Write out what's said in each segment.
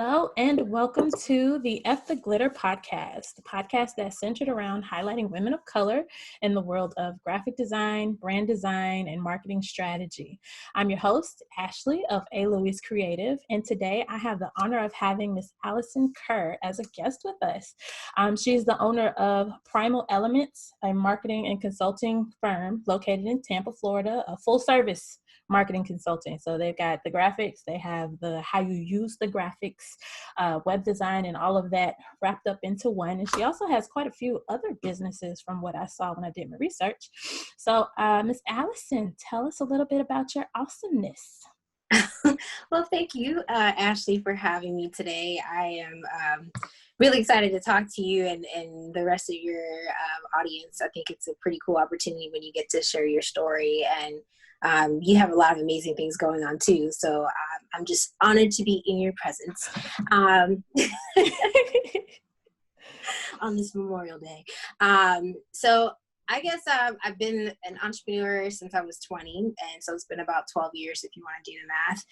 Hello, and welcome to the F the Glitter podcast, the podcast that's centered around highlighting women of color in the world of graphic design, brand design, and marketing strategy. I'm your host, Ashley of A. Louise Creative, and today I have the honor of having Miss Allysen Kerr as a guest with us. She's the owner of Primal Elements, a marketing and consulting firm located in Tampa, Florida, a full-service marketing consulting. So they've got the graphics, they have the how you use the graphics, web design, and all of that wrapped up into one. And she also has quite a few other businesses from what I saw when I did my research. So Miss Allysen, tell us a little bit about your awesomeness. Well, thank you, Ashley, for having me today. I am really excited to talk to you and the rest of your audience. I think it's a pretty cool opportunity when you get to share your story, and you have a lot of amazing things going on too. So I'm just honored to be in your presence on this Memorial Day. So I guess I've been an entrepreneur since I was 20, and so it's been about 12 years if you want to do the math.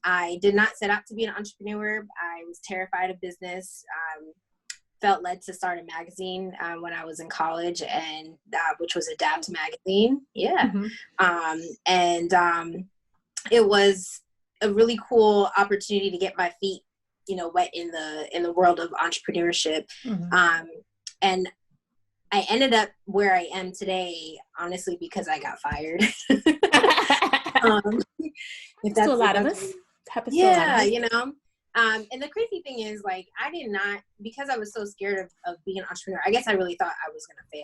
I did not set out to be an entrepreneur. I was terrified of business. Felt led to start a magazine when I was in college, and which was Adapt magazine. Yeah. Mm-hmm. It was a really cool opportunity to get my feet, wet in the world of entrepreneurship. Mm-hmm. And I ended up where I am today, honestly, because I got fired. If that's a lot of us. Yeah, and the crazy thing is, I did not, because I was so scared of being an entrepreneur, I guess I really thought I was going to fail,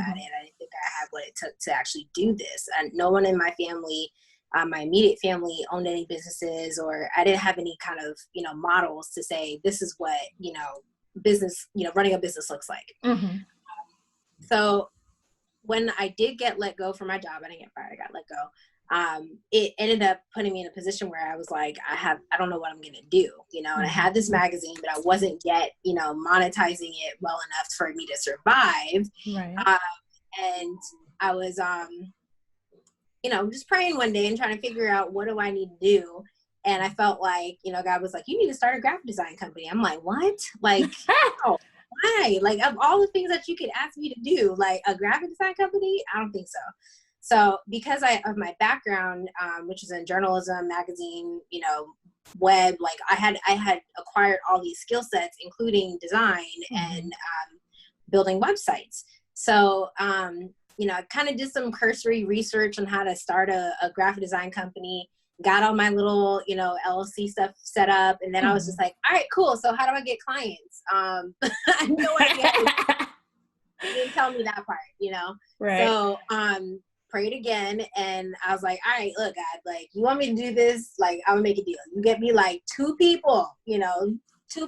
at it. I didn't think I had what it took to actually do this. And no one in my family, my immediate family, owned any businesses, or I didn't have any kind of, models to say, this is what, business, running a business looks like. Mm-hmm. So when I did get let go from my job, I didn't get fired, I got let go. It ended up putting me in a position where I was like, I don't know what I'm going to do, and I had this magazine, but I wasn't yet, monetizing it well enough for me to survive. Right. And I was, just praying one day and trying to figure out, what do I need to do? And I felt like, God was like, you need to start a graphic design company. I'm like, what? Oh, why? Of all the things that you could ask me to do, a graphic design company? I don't think so. So because of my background, which is in journalism, magazine, web, I had acquired all these skill sets, including design and building websites. So, I kind of did some cursory research on how to start a graphic design company, got all my little, LLC stuff set up. And then I was just like, all right, cool. So how do I get clients? I had no idea. They didn't tell me that part, Right. So, prayed again, and I was like, all right, look, God, you want me to do this? I would make a deal. You get me 2 people, 2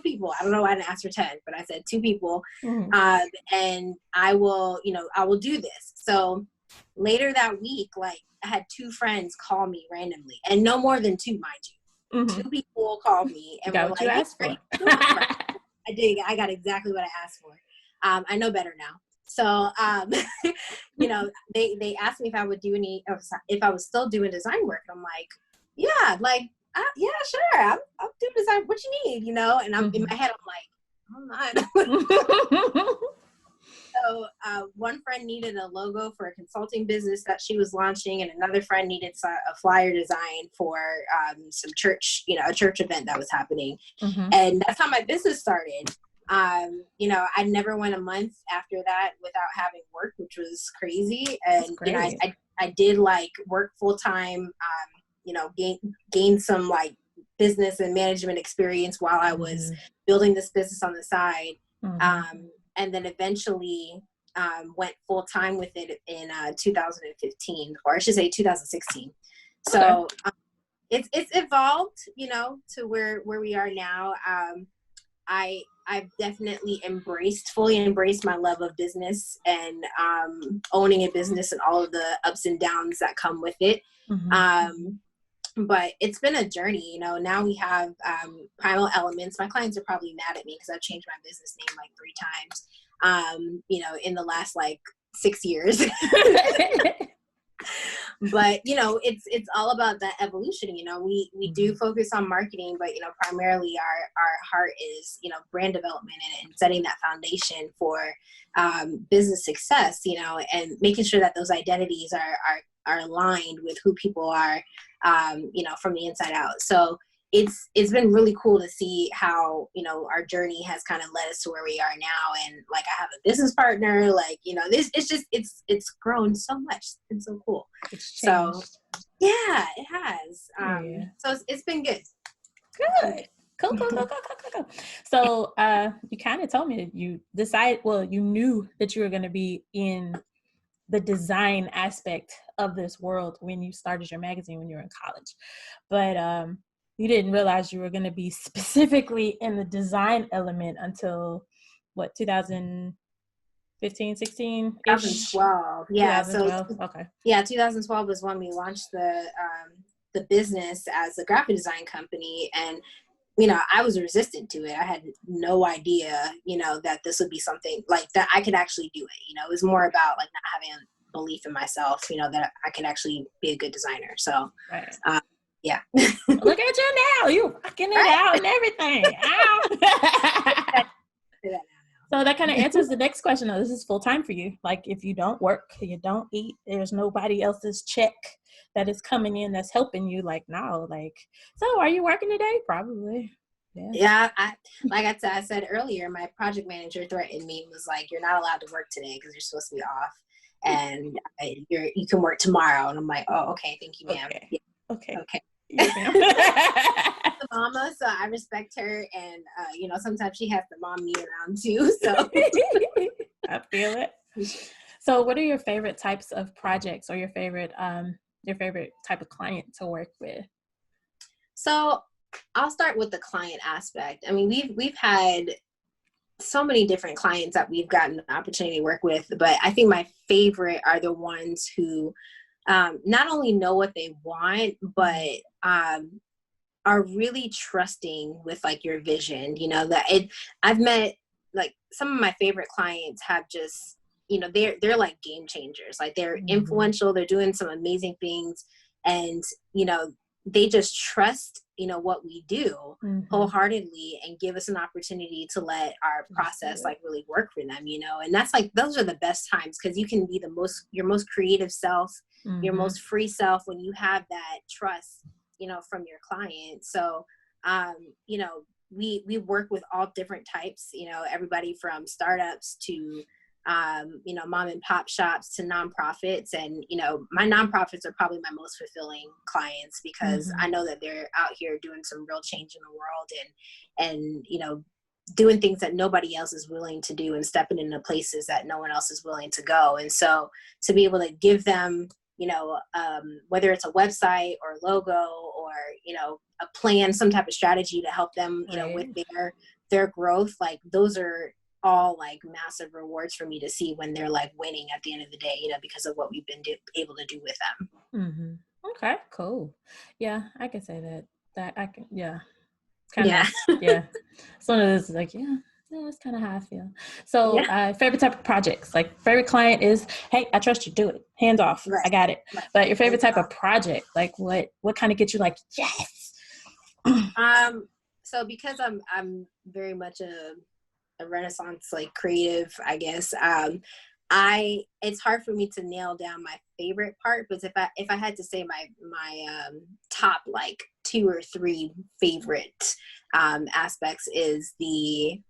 people. I don't know why I didn't ask for 10, but I said 2 people. Mm-hmm. And I will do this. So later that week, I had 2 friends call me randomly, and no more than 2, mind you. Mm-hmm. 2 people called me and were like, you asked for. I did. I got exactly what I asked for. I know better now. So, they asked me if I would do if I was still doing design work. And I'm like, yeah, yeah, sure. I'm doing design. What you need, And I'm in my head, I'm like, I'm not. So, one friend needed a logo for a consulting business that she was launching, and another friend needed a flyer design for some church, a church event that was happening. Mm-hmm. And that's how my business started. I never went a month after that without having work, which was crazy. And, I did work full time, gain some business and management experience while I was building this business on the side. Mm-hmm. And then eventually, went full time with it in, 2015, or I should say 2016. So, it's evolved, to where we are now. I've definitely fully embraced my love of business and owning a business and all of the ups and downs that come with it. Mm-hmm. But it's been a journey, now we have Primal Elements. My clients are probably mad at me because I've changed my business name 3 times, in the last 6 years. But, you know, it's all about that evolution. You know, we do focus on marketing, but, you know, primarily our heart is, you know, brand development and setting that foundation for business success, you know, and making sure that those identities are aligned with who people are, you know, from the inside out. So it's been really cool to see how, you know, our journey has kind of led us to where we are now. And like, I have a business partner, like, you know, it's grown so much. It's been so cool. So yeah, it has. So it's been good. Good. Cool. So you kind of told me that you knew that you were going to be in the design aspect of this world when you started your magazine when you were in college, but you didn't realize you were going to be specifically in the design element until what, 2015, 16 2012. Yeah. 2012. So okay. Yeah, 2012 was when we launched the business as a graphic design company. And, you know, I was resistant to it. I had no idea, you know, that this would be something like that I could actually do it. You know, it was more about like not having belief in myself, you know, that I could actually be a good designer. So, right. Yeah. Look at you now. You rocking it out and everything. So that kind of answers the next question, though. This is full time for you. Like, if you don't work, you don't eat, there's nobody else's check that is coming in that's helping you. Like, no, like, so are you working today? Probably. Yeah. I said earlier, my project manager threatened me, was like, you're not allowed to work today because you're supposed to be off, and you can work tomorrow. And I'm like, oh, okay, thank you, ma'am. Okay. Yeah. Okay. The mama, so I respect her, and you know, sometimes she has to mom me around too. So I feel it. So, what are your favorite types of projects, or your favorite type of client to work with? So, I'll start with the client aspect. I mean, we've had so many different clients that we've gotten the opportunity to work with, but I think my favorite are the ones who not only know what they want, but are really trusting with like your vision. You know, I've met like some of my favorite clients have just, you know, they're like game changers. Like, they're influential, they're doing some amazing things, and, you know, they just trust, you know, what we do wholeheartedly, and give us an opportunity to let our process like really work for them, you know. And that's like, those are the best times, because you can be your most creative self, your most free self, when you have that trust, you know, from your client. So you know, we work with all different types, you know, everybody from startups to you know, mom and pop shops to nonprofits. And, you know, my nonprofits are probably my most fulfilling clients, because I know that they're out here doing some real change in the world, and you know, doing things that nobody else is willing to do, and stepping into places that no one else is willing to go. And so to be able to give them, you know, whether it's a website or logo, or, you know, a plan, some type of strategy to help them, you know, with their growth, like, those are all like massive rewards for me to see when they're like winning at the end of the day, you know, because of what we've been able to do with them. Okay, cool. Yeah, I can say that I can, yeah. Yeah. It's one of those, like, that's kind of how I feel. So favorite type of projects, like, favorite client is, hey, I trust you, do it, hands off, I got it. But your favorite type of project, like, what kind of gets you like, yes? So because I'm very much a Renaissance, like, creative, I guess, it's hard for me to nail down my favorite part, but if I had to say my top like 2 or 3 favorite aspects, is the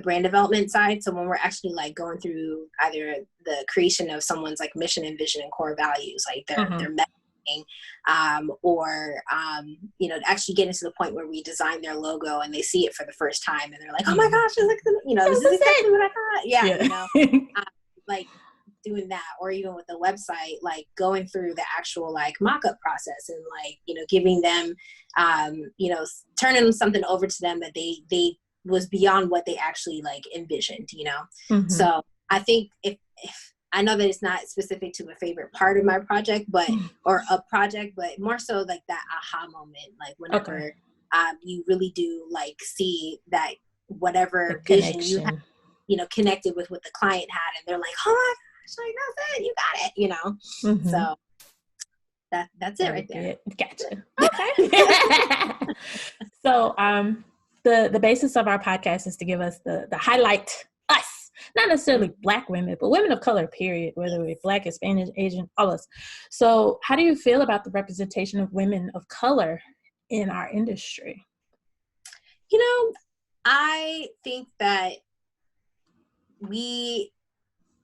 brand development side. So when we're actually like going through either the creation of someone's like mission and vision and core values, like their messaging, or you know, actually getting to the point where we design their logo and they see it for the first time and they're like, oh my gosh, you know, this is exactly what I thought. You know, like doing that, or even with the website, like going through the actual like mock-up process, and like, you know, giving them you know, turning something over to them that they was beyond what they actually like envisioned, you know. So I think if I know that it's not specific to a favorite part of my project, but or a project, but more so like that aha moment, like whenever you really do like see that whatever vision you have, you know, connected with what the client had, and they're like, oh my gosh, like, that's it, you got it, you know. So That's it right there. Gotcha. Okay. So the basis of our podcast is to give us the highlight us, not necessarily Black women, but women of color, period, whether we're Black, Hispanic, Asian, all of us. So how do you feel about the representation of women of color in our industry? You know, I think that we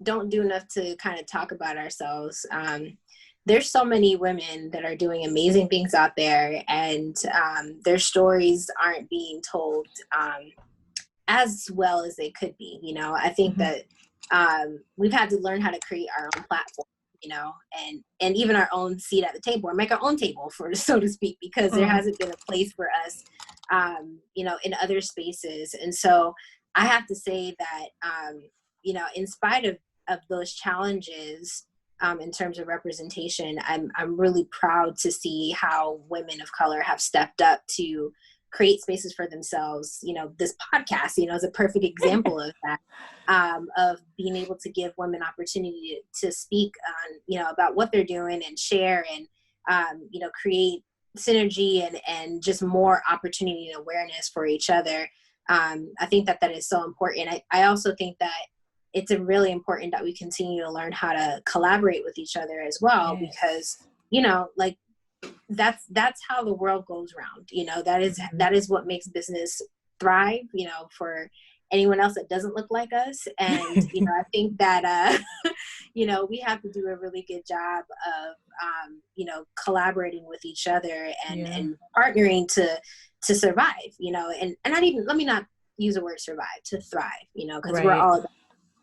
don't do enough to kind of talk about ourselves. There's so many women that are doing amazing things out there, and their stories aren't being told as well as they could be. You know, I think that we've had to learn how to create our own platform, you know, and even our own seat at the table, or make our own table, for so to speak, because there hasn't been a place for us, you know, in other spaces. And so I have to say that, you know, in spite of those challenges, in terms of representation, I'm really proud to see how women of color have stepped up to create spaces for themselves. You know, this podcast, you know, is a perfect example of that, of being able to give women opportunity to speak on, you know, about what they're doing and share, and, you know, create synergy and just more opportunity and awareness for each other. I think that is so important. I also think that it's really important that we continue to learn how to collaborate with each other as well, because, you know, like that's how the world goes round. You know, that is what makes business thrive, you know, for anyone else that doesn't look like us. And, you know, I think that, you know, we have to do a really good job of, you know, collaborating with each other and partnering to survive, you know, and not even, let me not use the word survive, to thrive, you know, because we're all about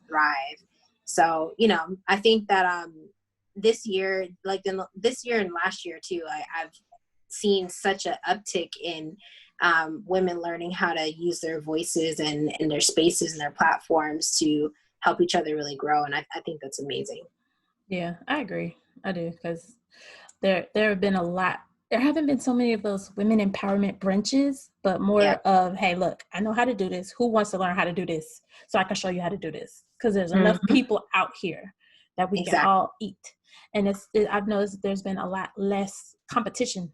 thrive. So, you know, I think that this year, like this year and last year too, I've seen such an uptick in women learning how to use their voices and their spaces and their platforms to help each other really grow. And I think that's amazing. Yeah, I agree. I do, because there have been a lot. There haven't been so many of those women empowerment brunches, but more of, hey, look, I know how to do this. Who wants to learn how to do this? So I can show you how to do this. Because there's enough people out here that we can all eat. And I've noticed there's been a lot less competition,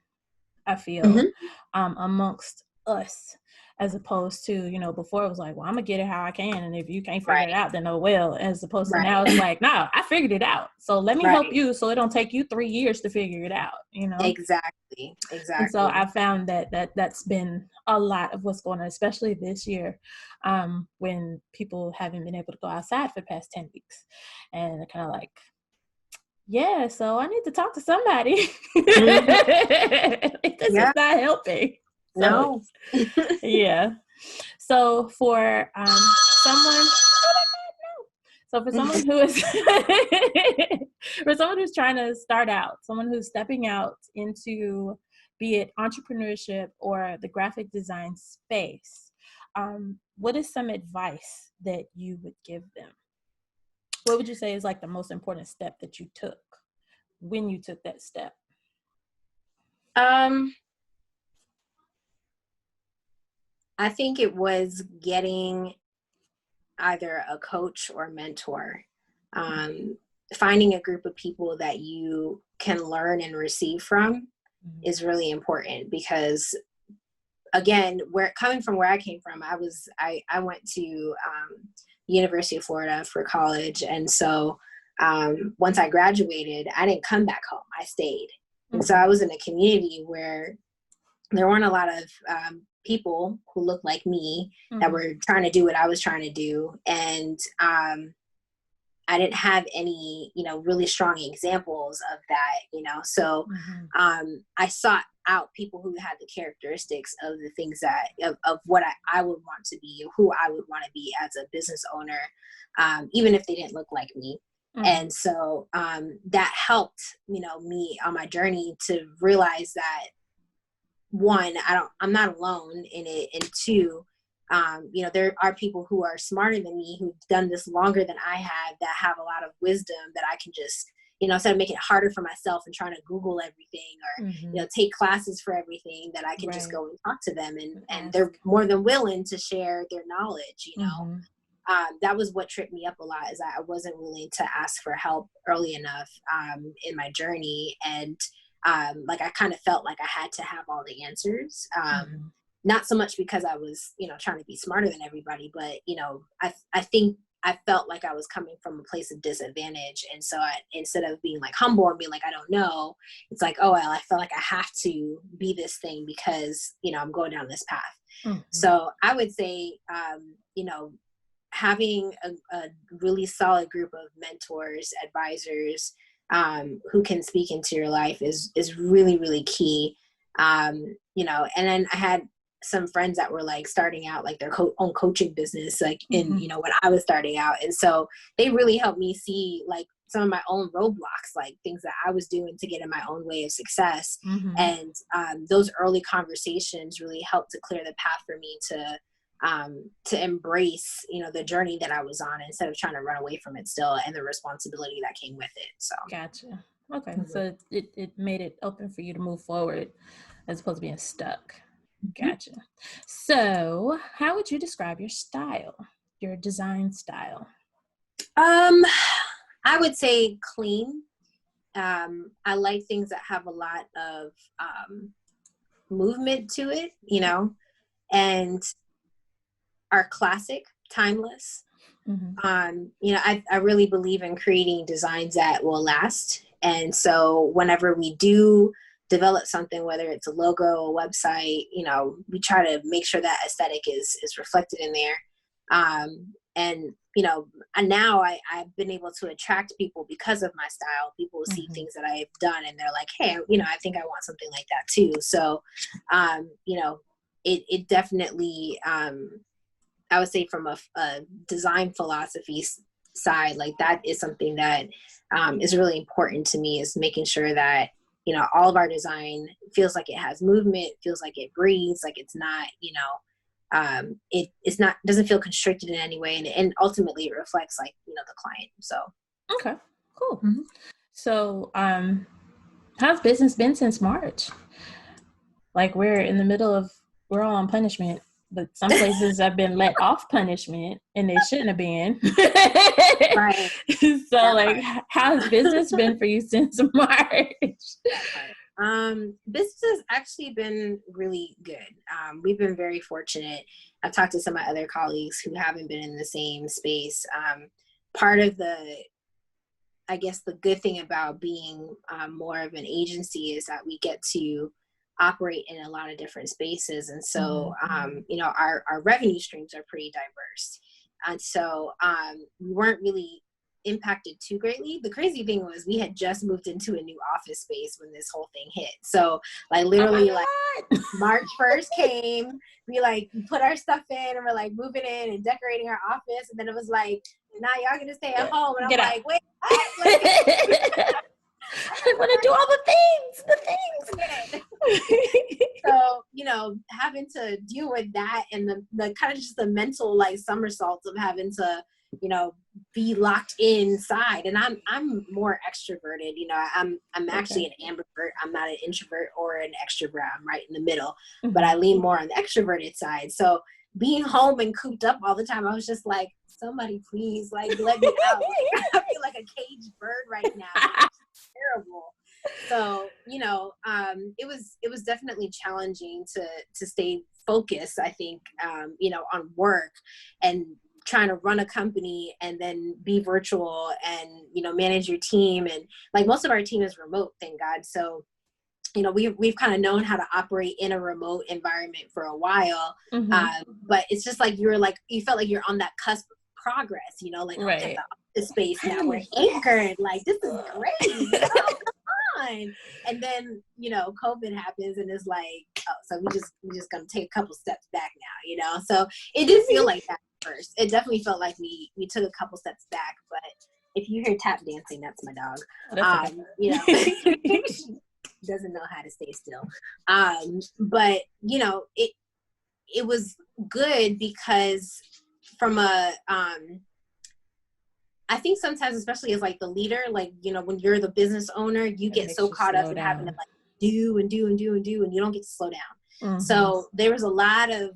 I feel, amongst us, as opposed to, you know, before it was like, well, I'm gonna get it how I can, and if you can't figure it out, then oh well. As opposed to now, it's like, no, I figured it out, so let me help you, so it don't take you 3 years to figure it out, you know. Exactly. And so I found that's been a lot of what's going on, especially this year, when people haven't been able to go outside for the past 10 weeks, and kind of like, yeah, so I need to talk to somebody. This is not helping. So, no. Yeah. So for someone, so for someone who is for someone who's trying to start out, someone who's stepping out into, be it entrepreneurship or the graphic design space, what is some advice that you would give them? What would you say is like the most important step that you took when you took that step? I think it was getting either a coach or mentor, finding a group of people that you can learn and receive from is really important, because again, coming from where I came from, I went to University of Florida for college. And so once I graduated, I didn't come back home. I stayed. And so I was in a community where there weren't a lot of people who looked like me that were trying to do what I was trying to do. And I didn't have any, you know, really strong examples of that, you know. So I sought out people who had the characteristics of the things that, of what I would want to be, who I would want to be as a business owner, even if they didn't look like me. And so that helped, you know, me on my journey to realize that, one, I'm not alone in it. And two, you know, there are people who are smarter than me, who've done this longer than I have, that have a lot of wisdom that I can just, you know, instead of making it harder for myself and trying to Google everything or, you know, take classes for everything, that I can just go and talk to them, and they're more than willing to share their knowledge, you know. That was what tripped me up a lot, is that I wasn't willing to ask for help early enough in my journey. And like I kind of felt like I had to have all the answers. Mm-hmm. Not so much because I was, trying to be smarter than everybody, but, I think I felt like I was coming from a place of disadvantage. And so instead of being like humble and being like, I don't know, it's like, oh, well, I feel like I have to be this thing because, I'm going down this path. Mm-hmm. So I would say, having a really solid group of mentors, advisors, who can speak into your life is really, really key. And then I had some friends that were like starting out like their own coaching business, like in, Mm-hmm. when I was starting out. And so they really helped me see like some of my own roadblocks, like things that I was doing to get in my own way of success. Mm-hmm. And those early conversations really helped to clear the path for me to embrace, the journey that I was on instead of trying to run away from it still, and the responsibility that came with it. So. Gotcha. Okay. Mm-hmm. So it made it open for you to move forward as opposed to being stuck. Gotcha. So how would you describe your style, your design style? I would say clean. I like things that have a lot of movement to it, and are classic, timeless. Mm-hmm. I really believe in creating designs that will last. And so whenever we do develop something, whether it's a logo, a website, we try to make sure that aesthetic is reflected in there. And now I've been able to attract people because of my style. People will see things that I've done and they're like, hey, I think I want something like that too. So, it definitely, I would say from a design philosophy side, like that is something that is really important to me, is making sure that, all of our design feels like it has movement, feels like it breathes, like it's not, it's not, doesn't feel constricted in any way. And ultimately it reflects like, the client. So. Okay, cool. Mm-hmm. So, how's business been since March? Like we're all on punishment, but some places have been let off punishment and they shouldn't have been. Right. So like, how has business been for you since March? Business has actually been really good. We've been very fortunate. I've talked to some of my other colleagues who haven't been in the same space. Part of I guess the good thing about being more of an agency is that we get to operate in a lot of different spaces. And so, our revenue streams are pretty diverse. And so we weren't really impacted too greatly. The crazy thing was we had just moved into a new office space when this whole thing hit. So like literally March 1st came, we like put our stuff in and we're like moving in and decorating our office. And then it was like, now y'all gonna stay at home. And I'm like, wait, I want to do all the things. So, having to deal with that and the kind of just the mental like somersaults of having to, be locked inside. And I'm more extroverted, I'm actually an ambivert. I'm not an introvert or an extrovert. I'm right in the middle, but I lean more on the extroverted side. So being home and cooped up all the time, I was just like, somebody please like let me out. I feel like a caged bird right now. It's terrible. So, it was definitely challenging to stay focused, I think, on work and trying to run a company and then be virtual and, manage your team. And like most of our team is remote, thank God. So, we've kind of known how to operate in a remote environment for a while. But it's just like, you felt like you're on that cusp of progress, like right. Okay, the space now we're anchored, like this is great. Come on. And then, COVID happens and it's like, oh, so we just gonna take a couple steps back now, So it did feel like that at first. It definitely felt like we took a couple steps back, but if you hear tap dancing, that's my dog. She doesn't know how to stay still. But it was good because from I think sometimes, especially as like the leader, like, when you're the business owner, you get so caught up in having to like do and do and do and do, and you don't get to slow down. So there was a lot of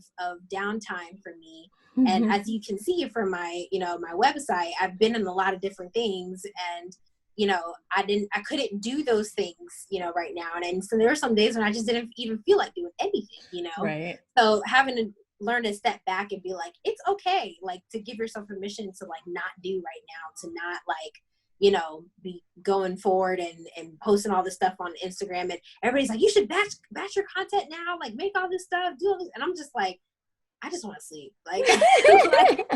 downtime for me. And as you can see from my, my website, I've been in a lot of different things. And, you know, I couldn't do those things, you know, right now. And so there were some days when I just didn't even feel like doing anything, you know? Right. So having to learn to step back and be like, it's okay, like, to give yourself permission to like not do right now, to not like, you know, be going forward and posting all this stuff on Instagram, and everybody's like, you should batch your content now, like make all this stuff, do all this. And I'm just like, I just want to sleep. Like, like,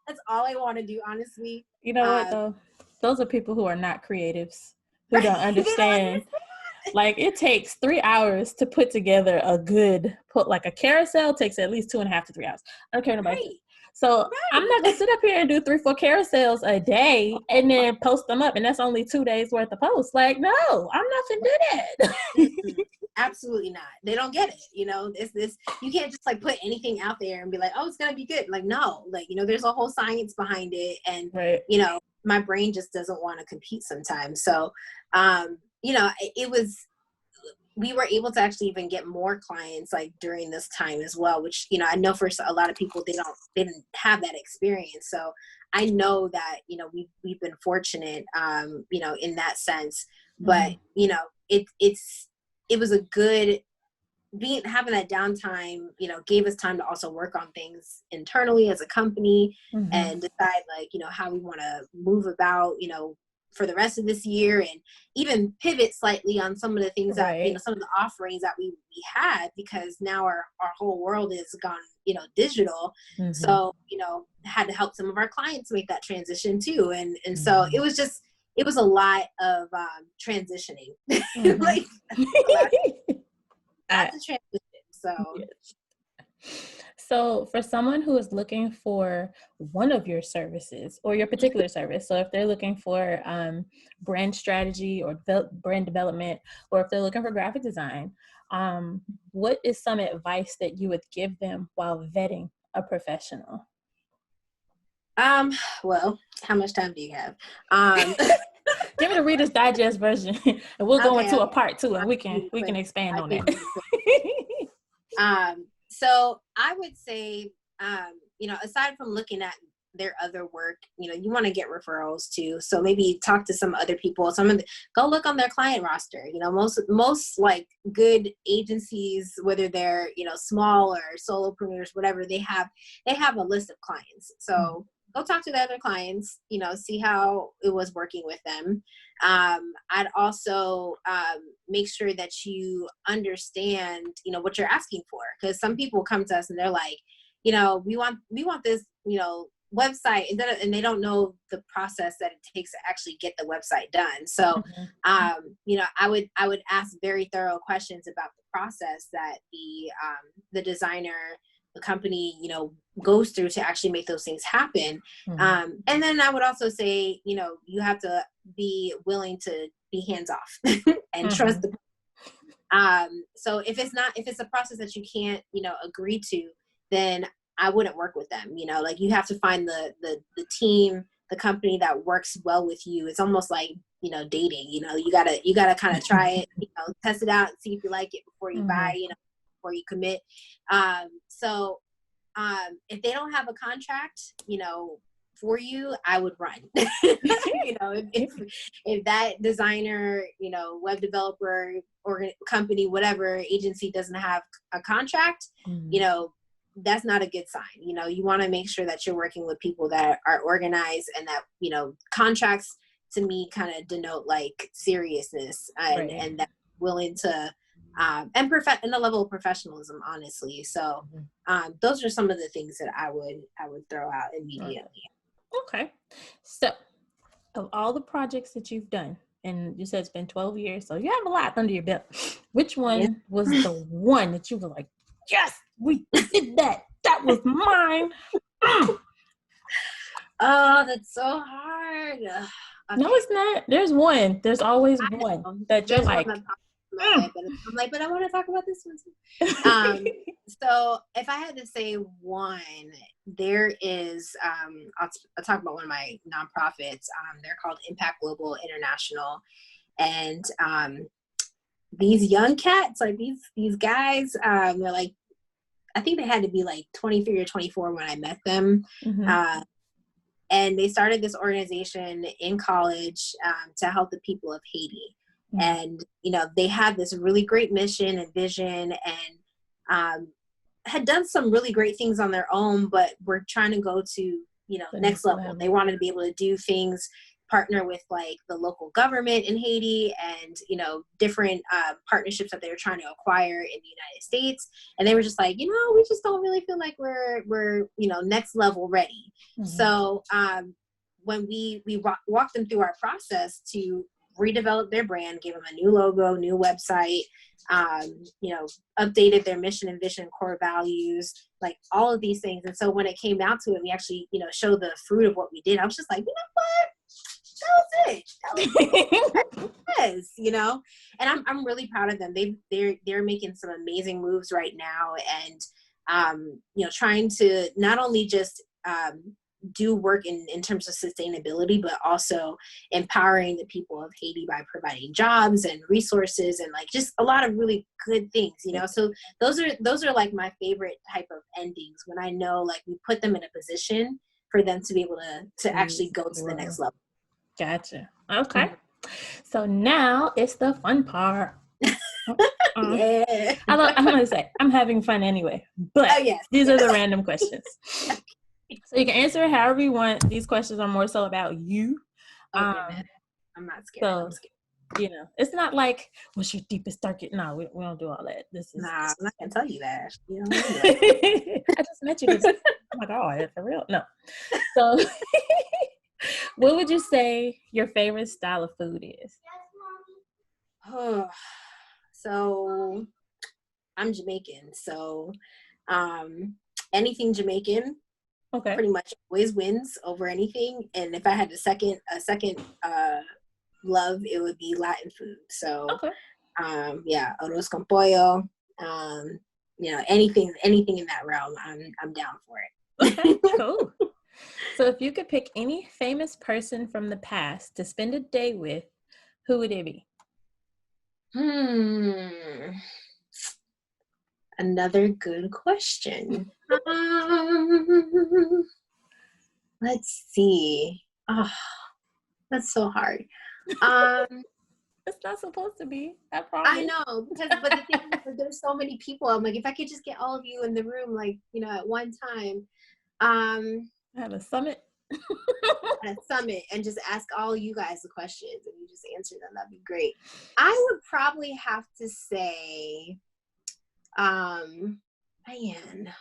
that's all I want to do, honestly. You know what though? Those are people who are not creatives, who don't understand. Like, it takes 3 hours to put together like a carousel takes at least 2.5 to 3 hours. I don't care about it. So I'm not gonna sit up here and do 3-4 carousels a day and then post them up, and that's only 2 days worth of posts. Like, no, I'm not gonna do that. Absolutely not. They don't get it. You know, this you can't just like put anything out there and be like, oh, it's gonna be good. Like, no, like, you know, there's a whole science behind it, and right. You know, my brain just doesn't want to compete sometimes. So, you know, we were able to actually even get more clients like during this time as well, which, you know, I know for a lot of people, they didn't have that experience. So I know that, you know, we've been fortunate, you know, in that sense, but you know, it was a good having that downtime, you know, gave us time to also work on things internally as a company and decide like, you know, how we want to move about, you know, for the rest of this year, and even pivot slightly on some of the things that, you know, some of the offerings that we had, because now our whole world is gone, you know, digital. So, you know, had to help some of our clients make that transition too. And so it was a lot of transitioning. Like, lots of transition. So So for someone who is looking for one of your services or your particular service, so if they're looking for brand strategy or brand development, or if they're looking for graphic design, what is some advice that you would give them while vetting a professional? Well, how much time do you have? Give me the Reader's Digest version, and we'll go into a part 2, and we can expand on that. So I would say, you know, aside from looking at their other work, you know, you want to get referrals too. So maybe talk to some other people. Go look on their client roster. You know, most like good agencies, whether they're, you know, small or solopreneurs, whatever, they have a list of clients. So go talk to the other clients, you know, see how it was working with them. I'd also make sure that you understand, you know, what you're asking for, because some people come to us and they're like, you know, we want this, you know, website, and they don't know the process that it takes to actually get the website done. So, you know, I would ask very thorough questions about the process that the designer, the company, you know, goes through to actually make those things happen. And then I would also say, you know, you have to be willing to be hands off and trust the so if it's a process that you can't, you know, agree to, then I wouldn't work with them. You know, like, you have to find the team, the company that works well with you. It's almost like, you know, dating. You know, you gotta kind of try it, you know, test it out and see if you like it before you buy, you know, before you commit. So if they don't have a contract, you know, for you, I would run. You know, if that designer, you know, web developer or company, whatever agency doesn't have a contract, you know, that's not a good sign. You know, you want to make sure that you're working with people that are organized, and that, you know, contracts to me kind of denote like seriousness and that willing to and a level of professionalism, honestly. So those are some of the things that I would throw out immediately. Okay. So of all the projects that you've done, and you said it's been 12 years, so you have a lot under your belt, which one was the one that you were like, yes, we did that. That was mine. Oh, that's so hard. Okay. No, it's not. There's one. There's always one that you're like, I'm like, but I want to talk about this one too. So if I had to say one, there is, I'll talk about one of my nonprofits. They're called Impact Global International. And these young cats, like these guys, they're like, I think they had to be like 23 or 24 when I met them. And they started this organization in college to help the people of Haiti. Mm-hmm. And, you know, they had this really great mission and vision, and had done some really great things on their own, but were trying to go to, you know, next level. They wanted to be able to do things, partner with like the local government in Haiti, and, you know, different partnerships that they were trying to acquire in the United States. And they were just like, you know, we just don't really feel like we're you know, next level ready. Mm-hmm. So when we walked them through our process to redevelop their brand, gave them a new logo, new website, you know, updated their mission and vision, core values, like all of these things. And so when it came down to it, we actually, you know, showed the fruit of what we did. I was just like, you know what? That was it. Yes, you know, and I'm really proud of them. They're making some amazing moves right now, and you know, trying to not only just do work in terms of sustainability, but also empowering the people of Haiti by providing jobs and resources, and like just a lot of really good things, you know. So those are like my favorite type of endings, when I know like we put them in a position for them to be able to actually go to the next level. Gotcha. Okay. So now it's the fun part. Yeah. I'm going to say, I'm having fun anyway, but these are the random questions. So you can answer it however you want. These questions are more so about you. Okay, I'm not scared. So, I'm scared. You know, it's not like, what's your deepest, darkest? No, we don't do all that. This is. Nah, I'm not going to tell you that. You know, I just met you. Oh my God, for real? No. So what would you say your favorite style of food is? Oh, so I'm Jamaican. So anything Jamaican, pretty much always wins over anything. And if I had a second love, it would be Latin food. So arroz con pollo, you know, anything in that realm, I'm down for it. Okay, cool. So if you could pick any famous person from the past to spend a day with, who would it be? Another good question. Let's see. Oh, that's so hard. It's not supposed to be. I promise. I know, but the thing is, there's so many people. I'm like, if I could just get all of you in the room, like, you know, at one time. Have a summit. And just ask all you guys the questions and you just answer them. That'd be great. I would probably have to say, man.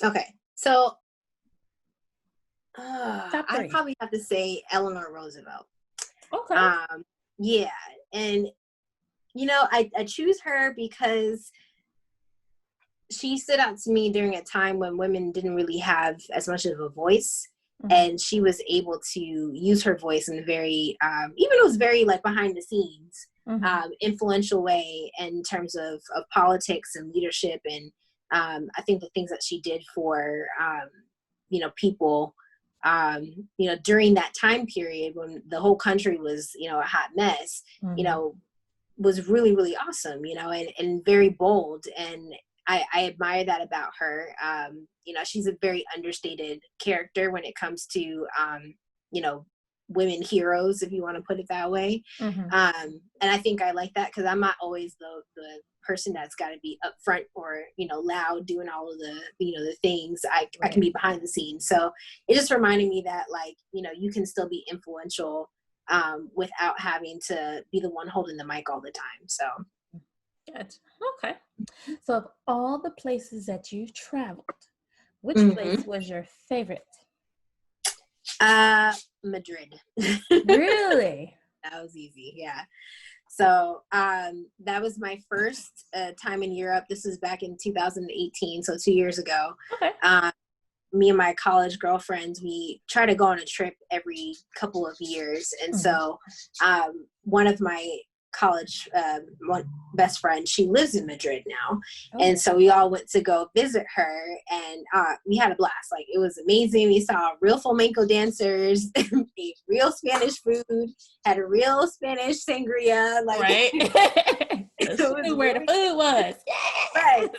Okay, so I'd probably have to say Eleanor Roosevelt. Okay. Yeah, and you know, I choose her because she stood out to me during a time when women didn't really have as much of a voice. Mm-hmm. And she was able to use her voice in a very, even it was very like behind the scenes, influential way in terms of politics and leadership. And I think the things that she did for, you know, people, you know, during that time period when the whole country was, you know, a hot mess, you know, was really, really awesome, you know, and very bold. And I admire that about her. You know, she's a very understated character when it comes to, you know, women heroes, if you want to put it that way. And I think I like that because I'm not always the person that's got to be upfront or, you know, loud doing all of the, you know, the things. I can be behind the scenes. So it just reminded me that, like, you know, you can still be influential without having to be the one holding the mic all the time. So. Good. Okay. So of all the places that you've traveled, which place was your favorite? Madrid. Really? That was easy. Yeah. So that was my first time in Europe. This was back in 2018, so 2 years ago. Okay. Me and my college girlfriends, we try to go on a trip every couple of years. And so one of my college one best friend, she lives in Madrid now. And so we all went to go visit her, and we had a blast. Like, it was amazing. We saw real flamenco dancers, ate real Spanish food, had a real Spanish sangria, like right. Where the food was. Right.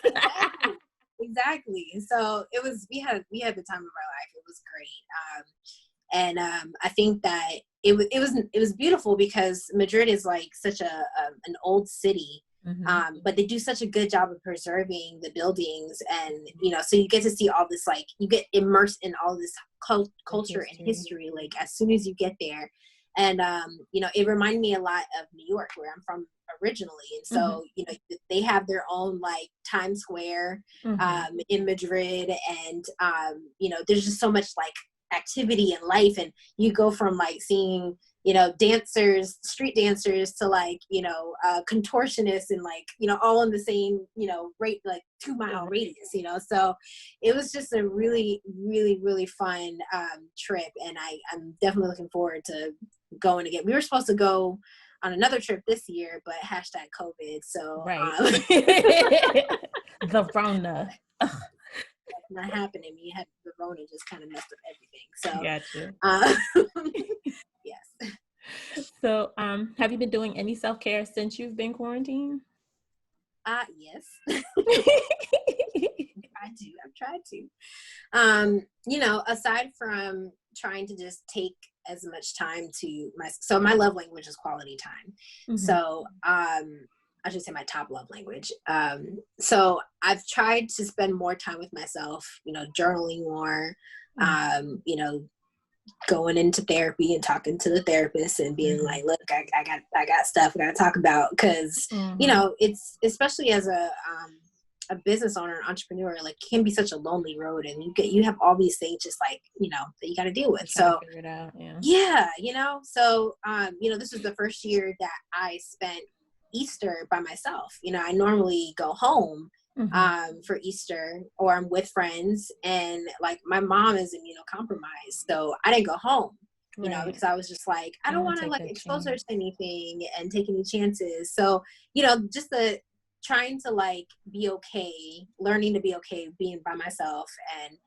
Exactly. So we had the time of our life. It was great. And I think that it was beautiful because Madrid is like such an old city, but they do such a good job of preserving the buildings, and so you get to see all this, like you get immersed in all this culture and history, like as soon as you get there. And it reminded me a lot of New York, where I'm from originally, and so they have their own like Times Square in Madrid, and there's just so much like activity and life, and you go from like seeing street dancers to like contortionists, and like all in the same rate, like 2-mile radius, so it was just a really really really fun trip, and I'm definitely looking forward to going again. We were supposed to go on another trip this year, but #COVID, so the Rona. Not happening. You had the Rona just kind of messed up everything. Gotcha. Yes. So, have you been doing any self-care since you've been quarantined? Yes. I've tried to. Aside from trying to just take as much time to my love language is quality time. So, I should say my top love language. So I've tried to spend more time with myself, journaling more, going into therapy and talking to the therapist and being like, look, I got stuff I got to talk about. Cause it's, especially as a business owner, an entrepreneur, like it can be such a lonely road, and you have all these things just like, that you got to deal with. So figure it out, so, this was the first year that I spent Easter by myself. I normally go home for Easter, or I'm with friends, and like my mom is immunocompromised, so I didn't go home, because I was just like, I don't want to like expose her to anything and take any chances. So, just the trying to like be okay, learning to be okay being by myself, and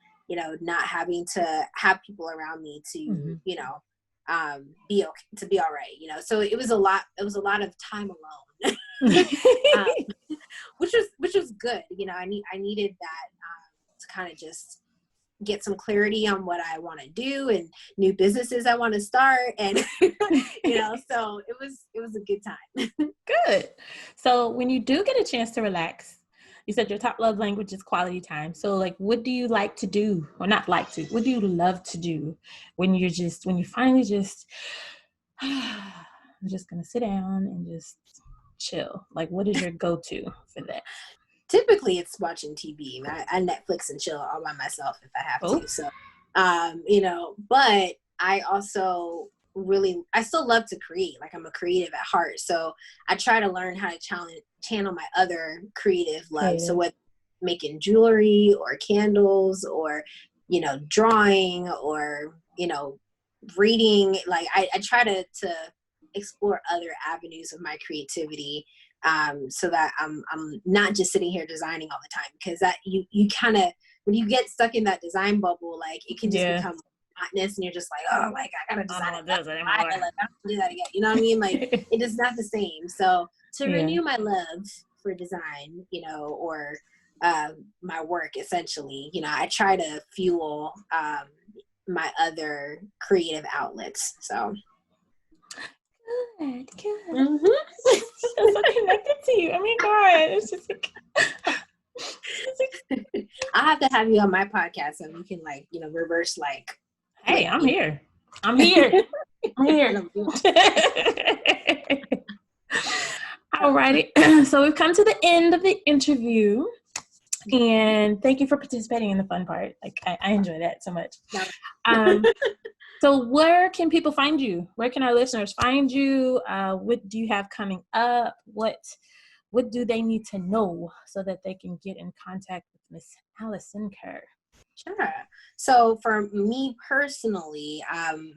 not having to have people around me to be okay, to be all right, so it was a lot of time alone. Which was good. I needed that to kind of just get some clarity on what I want to do and new businesses I want to start, and so it was a good time. Good. So when you do get a chance to relax, you said your top love language is quality time. So like, what do you like to do, or not like to? What do you love to do when you finally just I'm just gonna sit down and just chill? Like, what is your go-to for that? Typically it's watching TV. I Netflix and chill all by myself if I have to. So, but I also I still love to create. Like I'm a creative at heart. So I try to learn how to channel my other creative love. So whether making jewelry or candles, or, drawing, or, reading, like I try to explore other avenues of my creativity, so that I'm not just sitting here designing all the time, because that you kind of, when you get stuck in that design bubble, like it can just become monotonous, and you're just like, oh, like I gotta design it. I don't do that again. You know what I mean? Like it is not the same. So to renew my love for design, or my work, essentially, I try to fuel my other creative outlets. So good. I'm so connected to you. I mean, God, it's just like I'll have to have you on my podcast so we can like, reverse like, hey, I'm here. I'm here. Alrighty. So we've come to the end of the interview. And thank you for participating in the fun part. Like I enjoy that so much. So where can people find you? Where can our listeners find you? What do you have coming up? What do they need to know so that they can get in contact with Miss Allysen Kerr? Sure. So for me personally,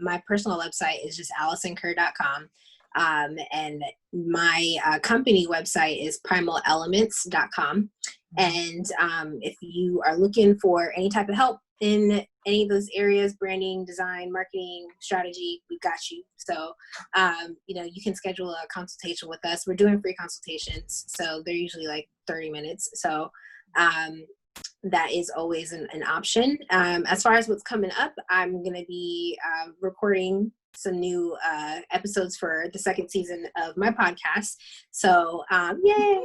my personal website is just allysenkerr.com. And my company website is primalelements.com. And if you are looking for any type of help in any of those areas, branding, design, marketing, strategy, we've got you. So, you can schedule a consultation with us. We're doing free consultations, so they're usually like 30 minutes. So, that is always an option. As far as what's coming up, I'm going to be recording some new episodes for the second season of my podcast. So, yay!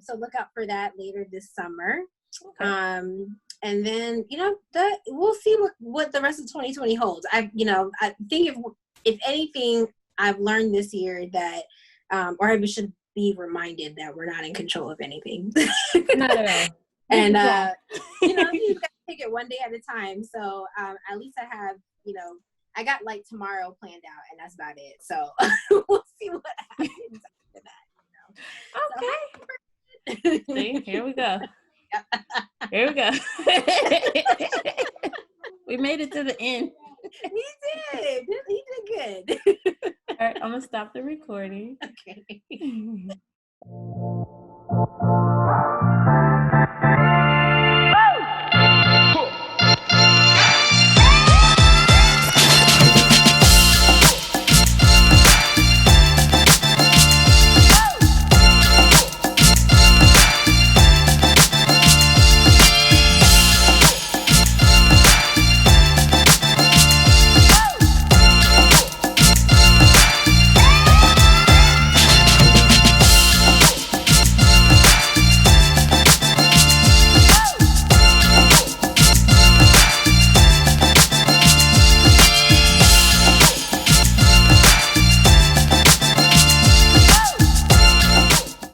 So look out for that later this summer. Okay. And then, we'll see what the rest of 2020 holds. I think if anything, I've learned this year that, or I should be reminded that we're not in control of anything. Not at all. And, you just got to take it one day at a time. So at least I have, I got like tomorrow planned out, and that's about it. So we'll see what happens after that. Okay. So, see, here we go. Here we go. We made it to the end. He did. He did good. All right, I'm going to stop the recording. Okay.